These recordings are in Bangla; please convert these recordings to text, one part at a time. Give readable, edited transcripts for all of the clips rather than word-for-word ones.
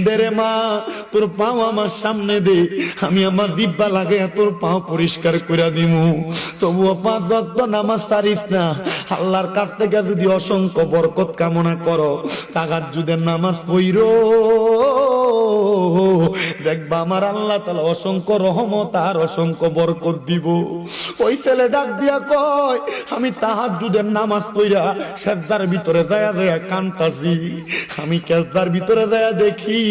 দেরে মা তোর পাও আমার সামনে দে, আমি আমার দিব্যা লাগে তোর পাও পরিষ্কার করে দিমু। তবুও 5 ওয়াক্ত নামাজ ছাড়িস না। আল্লাহর কাছ থেকে যদি অসংখ্য বরকত কামনা করো, তাহাজ্জুদের নামাজ পড়ো, দেখবা আমার আল্লাহ তাআলা অসংখ্য রহমত আর অসংখ্য বরকত দিব। ওই ছেলে ডাক দিয়া কয়, আমি তাহাজ্জুদের নামাজ পড়া সেজদার ভিতরে যায়া যায়া কান্তাছি। আমি সেজদার ভিতরে যায়া দেখি,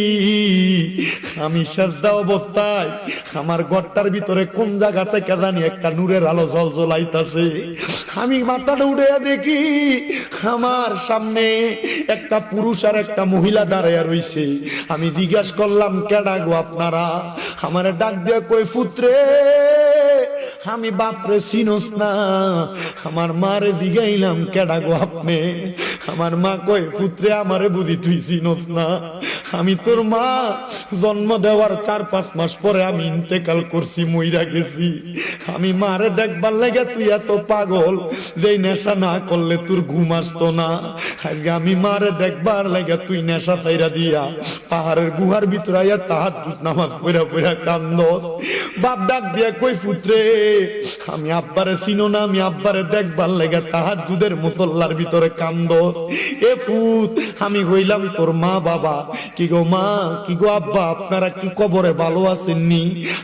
আমি সেজদা অবস্থায় আমার ঘরটার ভিতরে কোন জায়গা থেকে জানি একটা নূরের আলো ঝলঝলাইতাছে। আমি মাথাটা উঠে দেখি, আমার সামনে একটা পুরুষ আর একটা মহিলা দাঁড়াইয়া রইছে। আমি জিজ্ঞাসা করলাম, কেডা গো আপনারা? আমারে ডাক দিয়া কই, পুত্রে আমি বাপরে চিনোস না? আমার মারে জিগাইলাম, কেডা গো আপনি? আমার মা কই, পুত্রে আমারে বুঝি তুই চিনোস না? আমি তোর মা, জন্ম দেওয়ার 4-5 মাস পরে আমি ইন্তেকাল করছি, মইরা গেছি। আমি মারে দেখবার লাগে তুই এত পাগল যে নেশা না করলে তোর ঘুম আসতো না। আজকে আমি মারে দেখবার লাগে তুই নেশা ছাইরা দিয়া পাহাড়ের গুহার ভিতরে আইয়া তাহাজ্জুদ নামাজ পড়া পড়া কান্দস। বাপ ডাক দিয়া কই, পুত্রে আমি আব্বারে চিনো না? আমি আব্বারে দেখবার লাগে তাহাজ্জুদের মুসল্লার ভিতরে কান্দস। এ পুত, আমি হইলাম তোর মা বাবা। কি গো মা, কি গো আব্বা, আপনারা কি কবরে ভালো আছেননি?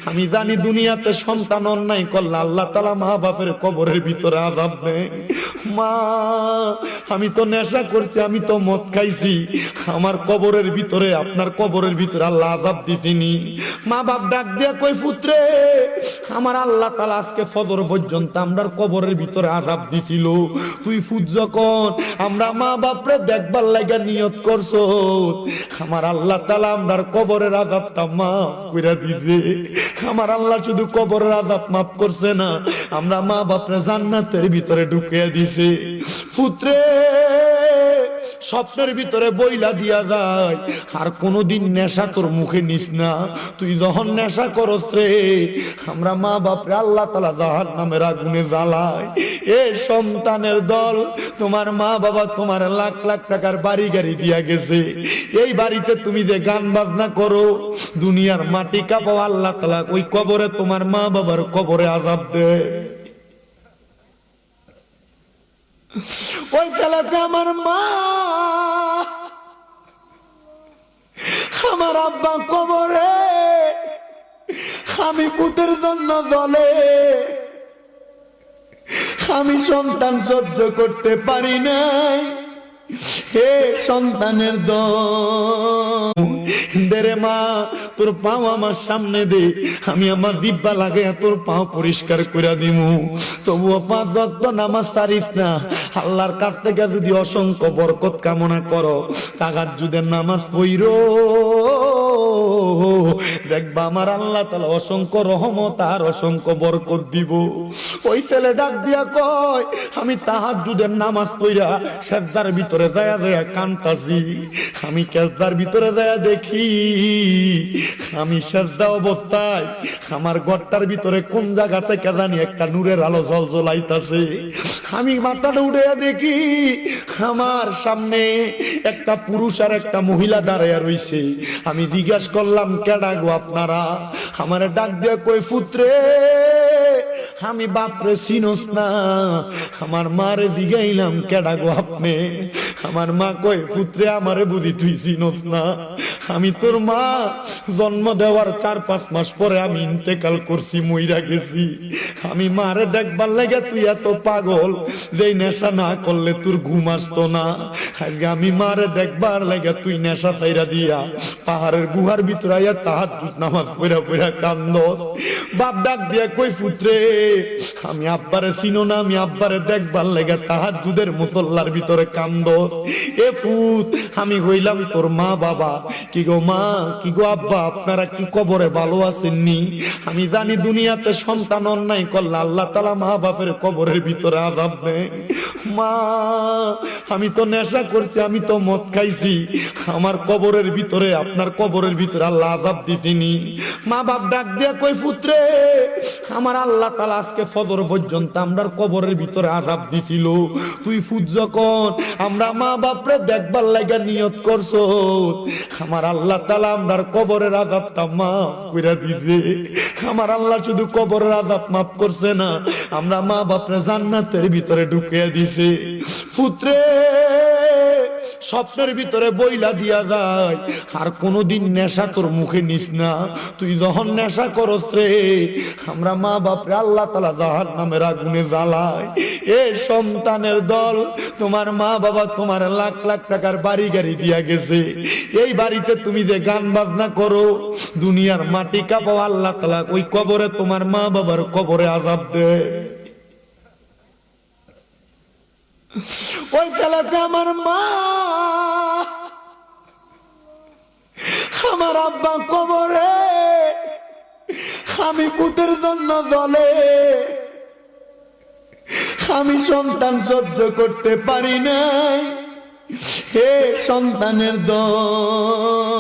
আমি জানি দুনিয়াতে সন্তান অন্যায় করলে আল্লাহ তাআলা মা বাপের কবরের ভিতরে আযাব দেয়। মা, আমি তো নেশা করছি, আমি তো মদ খাইছি, আমার কবরের ভিতরে, আপনার কবরের ভিতরে আল্লাহ আযাব দিছেনি। মা বাপ ডাক দিয়া কই, পুত্রে আমার আল্লাহ তাআলা আজকে ফজর পর্যন্ত আমরার কবরের ভিতরে আযাব দিছিল। তুই ফুট যখন আমরা মা বাপরে দেখবার লাগা নিয়ত করছো, আমার আল্লাহ তাআলা আমরার কবরের আযাবটা মাফ কইরা দিছে। আমার আল্লাহ শুধু কবরের আযাব মাফ করছে না, আমরা মা বাপরে জান্নাতের ভিতরে ঢুকিয়ে দিছে। পুত্রে স্বপ্নের ভিতরে বইলা দিয়া যায়, আর কোনদিন নেশা তোর মুখে নিস না। তুই যখন নেশা করস রে, আমরা মা বাপরে আল্লাহ তাআলা জাহান্নামের আগুনে জ্বালায়। এ সন্তানের দল, তোমার মা বাবা তোমার লাখ লাখ টাকার বাড়ি গাড়ি দিয়া গেছে, এই বাড়িতে তুমি যে গান বাজনা করো, দুনিয়ার মাটি কাঁপাও, আল্লাহ তাআলা ওই কবরে তোমার মা বাবার কবরে আযাব দেয়। ওই ছেলেকে আমার মা, আমার আব্বা কবরে, আমি পুতের জন্য বলে আমি সন্তান সহ্য করতে পারি নাই। হে সন্তানের দেরে মা তোর পাও আমার সামনে দে, আমি আমার দিব্যা লাগে তোর পাও পরিষ্কার করে দিমু। তবুও 5 ওয়াক্ত নামাজ ছাড়িস না। আল্লাহর কাছ থেকে যদি অসংখ্য বরকত কামনা করো, তাহাজ্জুদের নামাজ পড়ো, দেখবা আমার আল্লাহ তাআলা অসংখ্য রহমত আর অসংখ্য বরকত দিব। ওই ছেলে ডাক দিয়া কয়, আমি তাহাজ্জুদের নামাজ পড়া সেজদার ভিতরে যায়া যায়া কান্তাছি। আমি সেজদার ভিতরে যায়া দেখি, আমি সেজদা অবস্থায় আমার ঘরটার ভিতরে কোন জায়গা থেকে জানি একটা নূরের আলো ঝলঝলাইতাছে। আমি মাথাটা উঠে দেখি, আমার সামনে একটা পুরুষ আর একটা মহিলা দাঁড়াইয়া রইছে। আমি জিজ্ঞাসা করলাম, কেডা গো আপনারা? আমারে ডাক দিয়া কই, পুত্রে আমি বাপরে চিনোস না? আমার মারে জিগাইলাম, কেডা গো আপনি? আমার মা কই, পুত্রে আমারে বুঝি তুই চিনোস না? আমি তোর মা, জন্ম দেওয়ার 4-5 মাস পরে আমি ইন্তেকাল করছি, মইরা গেছি। আমি মারে দেখবার লাগে তুই এত পাগল যে নেশা না করলে তোর ঘুম আসতো না। আজকে আমি মারে দেখবার লাগে তুই নেশা ছাইরা দিয়া পাহাড়ের গুহার ভিতরে আইয়া তাহাজ্জুদ নামাজ পড়া পড়া কান্দস। বাপ ডাক দিয়া কই, পুত্রে আমি আব্বারে চিনো না? আমি আব্বারে দেখবার লাগে তাহাজ্জুদের মুসল্লার ভিতরে কান্দস। এ পুত, আমি হইলাম তোর মা বাবা। কি গো মা, কি গো আব্বা, আপনারা কি কবরে ভালো আছেননি? আমি জানি দুনিয়াতে সন্তান অন্যায় করলে আল্লাহ তাআলা মা বাপের কবরের ভিতরে আযাব দেয়। মা আমি তো নেশা করছি, আমি তো মদ খাইছি, আমার কবরের ভিতরে আপনার কবরের ভিতরে আল্লাহ আযাব দিছিনি। মা বাপ ডাক দিয়া কই পুত্রে আমার আল্লাহ তাআলা আজকে ফজর পর্যন্ত আমরার কবরের ভিতরে আযাব দিছিল, তুই ফুট যখন আমরা মা বাপরে দেখবার লাগা নিয়ত করছো, আমার আল্লাহ তাআলা আমরার কবরের আযাবটা মাফ কইরা দিছে। আমার আল্লাহ শুধু কবরের আযাব মাফ করছে না, আমরা মা বাপরে জান্নাতের ভিতরে ঢুকিয়ে দিছে। পুত্রে স্বপ্নের ভিতরে বইলা দিয়া যায় আর কোনদিন নেশা তোর মুখে নিস না, তুই যখন নেশা করস রে আমরা মা বাপরে আল্লাহ তাআলা জাহান্নামের আগুনে জ্বালায়। এ সন্তানের দল, তোমার মা বাবা তোমার লাখ লাখ টাকার বাড়ি গাড়ি দিয়া গেছে, এই বাড়িতে তুমি যে গান বাজনা করো, দুনিয়ার মাটি কাঁপাও, আল্লাহ তাআলা ওই কবরে তোমার মা বাবার কবরে আযাব দেয়। ওই ছেলেকে আমার মা আমার আব্বা কবরে, আমি পুতের জন্য বলে আমি সন্তান সহ্য করতে পারি নাই। হে সন্তানের দল।